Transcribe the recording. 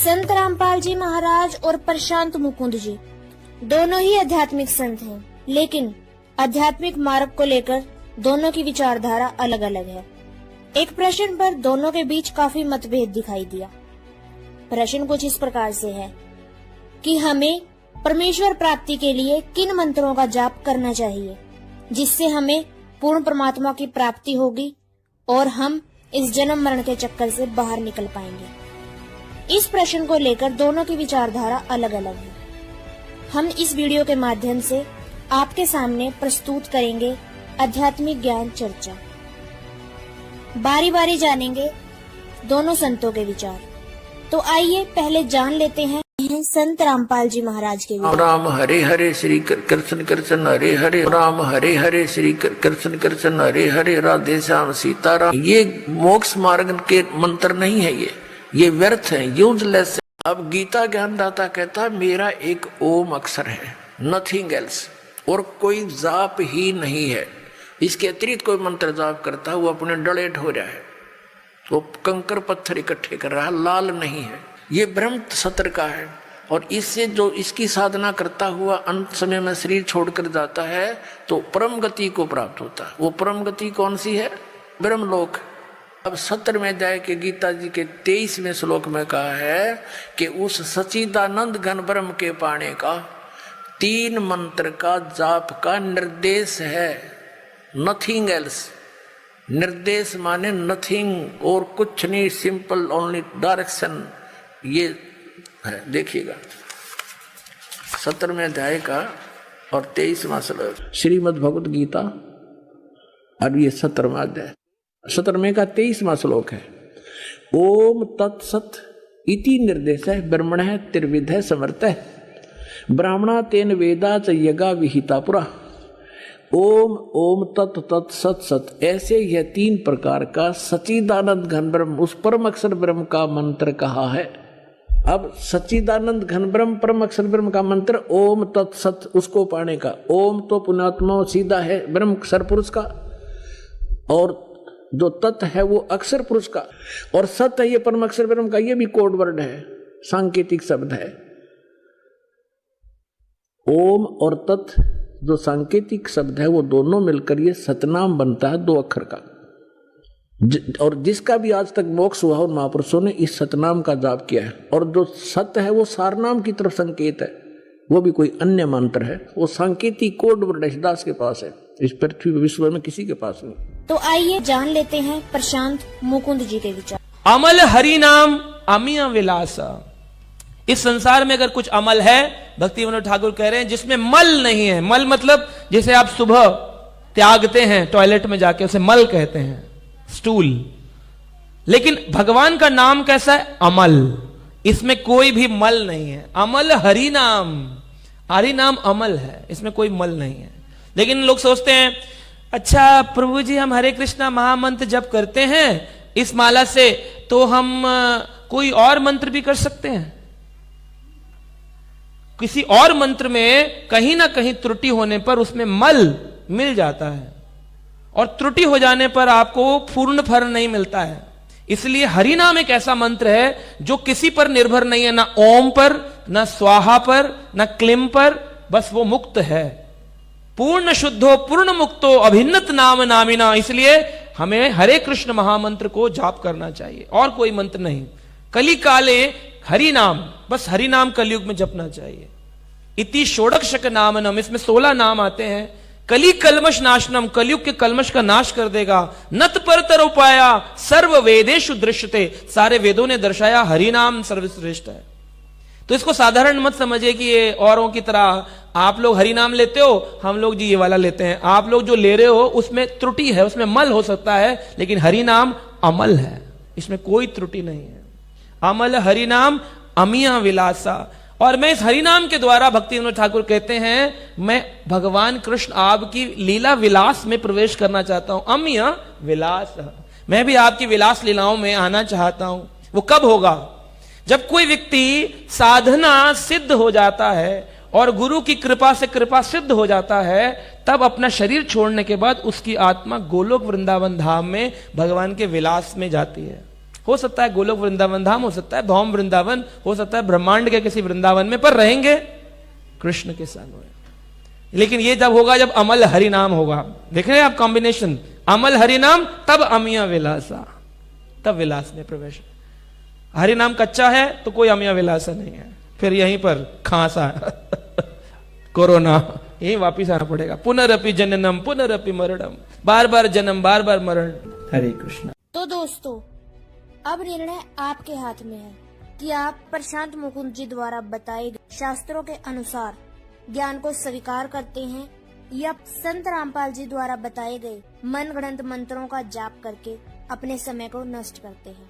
संत रामपाल जी महाराज और प्रशांत मुकुंद जी दोनों ही आध्यात्मिक संत हैं, लेकिन आध्यात्मिक मार्ग को लेकर दोनों की विचारधारा अलग अलग है। एक प्रश्न पर दोनों के बीच काफी मतभेद दिखाई दिया। प्रश्न कुछ इस प्रकार से है कि हमें परमेश्वर प्राप्ति के लिए किन मंत्रों का जाप करना चाहिए जिससे हमें पूर्ण परमात्मा की प्राप्ति होगी और हम इस जन्म मरण के चक्कर से बाहर निकल पाएंगे। इस प्रश्न को लेकर दोनों की विचारधारा अलग अलग है। हम इस वीडियो के माध्यम से आपके सामने प्रस्तुत करेंगे आध्यात्मिक ज्ञान चर्चा। बारी बारी जानेंगे दोनों संतों के विचार। तो आइए पहले जान लेते हैं संत रामपाल जी महाराज के विचार। राम हरे हरे श्री कृष्ण कृष्ण हरे हरे, राम हरे हरे श्री कृष्ण कृष्ण हरे हरे, राधे श्याम सीताराम। ये मोक्ष मार्ग के मंत्र नहीं है, ये व्यर्थ है, यूजलेस है। अब गीता ज्ञानदाता कहता मेरा एक ओम अक्षर है, नथिंग एल्स, और कोई जाप ही नहीं है। इसके अतिरिक्त कोई मंत्र जाप करता है वो अपने डलेट हो रहा है, वो कंकर पत्थर इकट्ठे कर रहा है, लाल नहीं है। ये ब्रह्म सत्र का है और इससे जो इसकी साधना करता हुआ अंत समय में शरीर छोड़कर जाता है तो परम गति को प्राप्त होता है। वो परम गति कौन सी है? ब्रह्मलोक। अब 17वें अध्याय के गीता जी के 23वें श्लोक में कहा है कि उस सच्चिदानंद घन ब्रह्म के पाने का 3 मंत्र का जाप का निर्देश है, नथिंग एल्स। निर्देश माने नथिंग और कुछ नहीं, सिंपल ओनली डायरेक्शन। ये है, देखिएगा 17वें अध्याय का और 23वां श्लोक श्रीमद् भगवत गीता, और ये 17वां अध्याय 17वें का 23वां श्लोक है। ओम तत्सत इति निर्देश है ब्रह्मण है त्रिविध है समर्थ है, ब्राह्मणा तेन वेदा च यज्ञा विहिता पुरा। ओम ओम तत् तत् सत सत, ऐसे यह 3 प्रकार का सच्चिदानंद घन ब्रह्म, उस परम अक्षर ब्रह्म का मंत्र कहा है। अब सच्चिदानंद घन ब्रह्म परम अक्षर ब्रह्म का मंत्र ओम तत् सत, उसको पाने का। ओम तो पुण्यात्मा सीधा है ब्रह्म अक्षर पुरुष का, और जो तत् है वो अक्षर पुरुष का, और सत है ये परम अक्षर ब्रह्म का। ये भी कोड वर्ड है, सांकेतिक शब्द है। ओम और तत् जो सांकेतिक शब्द है वो दोनों मिलकर ये सतनाम बनता है, 2 अक्षर का। और जिसका भी आज तक मोक्ष हुआ उन महापुरुषों ने इस सतनाम का जाप किया है। और जो सत्य है वो सारनाम की तरफ संकेत है, वो भी कोई अन्य मंत्र है, वो सांकेतिक कोड वर्ड दास के पास है, इस पृथ्वी विश्व में किसी के पास नहीं। तो आइए जान लेते हैं प्रशांत मुकुंद जी के विचार। अमल हरि नाम अमिया विलासा। इस संसार में अगर कुछ अमल है, भक्ति विनोद ठाकुर कह रहे हैं, जिसमें मल नहीं है। मल मतलब जैसे आप सुबह त्यागते हैं टॉयलेट में जाके, उसे मल कहते हैं, स्टूल। लेकिन भगवान का नाम कैसा है? अमल। इसमें कोई भी मल नहीं है। अमल हरि नाम, हरि नाम अमल है, इसमें कोई मल नहीं है। लेकिन लोग सोचते हैं अच्छा प्रभु जी हम हरे कृष्णा महामंत्र जप करते हैं इस माला से, तो हम कोई और मंत्र भी कर सकते हैं। किसी और मंत्र में कहीं ना कहीं त्रुटि होने पर उसमें मल मिल जाता है, और त्रुटि हो जाने पर आपको पूर्ण फल नहीं मिलता है। इसलिए हरि नाम एक ऐसा मंत्र है जो किसी पर निर्भर नहीं है, ना ओम पर, ना स्वाहा पर, ना क्लीम पर, बस वो मुक्त है। पूर्ण शुद्धो पूर्ण मुक्तो अभिन्नत नाम नामिना। इसलिए हमें हरे कृष्ण महामंत्र को जाप करना चाहिए, और कोई मंत्र नहीं। कली काले हरि नाम, बस हरि नाम कलयुग में जपना चाहिए। इति षोडशक नामनम, इसमें 16 नाम आते हैं। कली कलमश नाशनम, कलयुग के कलमश का नाश कर देगा। नत परतर उपाया सर्व वेदेषु दृश्यते, सारे वेदों ने दर्शाया हरि नाम सर्वश्रेष्ठ है। तो इसको साधारण मत समझिए कि ये औरों की तरह आप लोग हरि नाम लेते हो, हम लोग जी ये वाला लेते हैं। आप लोग जो ले रहे हो उसमें त्रुटि है, उसमें मल हो सकता है, लेकिन हरि नाम अमल है, इसमें कोई त्रुटि नहीं है। अमल हरि नाम अमिया विलासा। और मैं इस हरि नाम के द्वारा, भक्ति विनोद ठाकुर कहते हैं, मैं भगवान कृष्ण आपकी लीला विलास में प्रवेश करना चाहता हूं। अमिया विलास, मैं भी आपकी विलास लीलाओं में आना चाहता हूं। वो कब होगा? जब कोई व्यक्ति साधना सिद्ध हो जाता है और गुरु की कृपा से कृपा सिद्ध हो जाता है, तब अपना शरीर छोड़ने के बाद उसकी आत्मा गोलोक वृंदावन धाम में भगवान के विलास में जाती है। हो सकता है गोलोक वृंदावन धाम, हो सकता है भौम वृंदावन, हो सकता है ब्रह्मांड के किसी वृंदावन में, पर रहेंगे कृष्ण के संग में। लेकिन ये जब होगा जब अमल हरि नाम होगा। देख रहे हैं आप कॉम्बिनेशन, अमल हरि नाम तब अमिया विलासा, तब विलास में प्रवेश। हरि नाम कच्चा है तो कोई अमिया विलासा नहीं है, फिर यहीं पर खांसा कोरोना, यही वापिस आना पड़ेगा। पुनरअपि जननम पुनरअपि मरणम, बार बार जन्म बार बार मरण। हरे कृष्ण। तो दोस्तों, अब निर्णय आपके हाथ में है कि आप प्रशांत मुकुंद जी द्वारा बताए गए शास्त्रों के अनुसार ज्ञान को स्वीकार करते हैं या संत रामपाल जी द्वारा बताए गए मनगढ़ंत मंत्रों का जाप करके अपने समय को नष्ट करते हैं।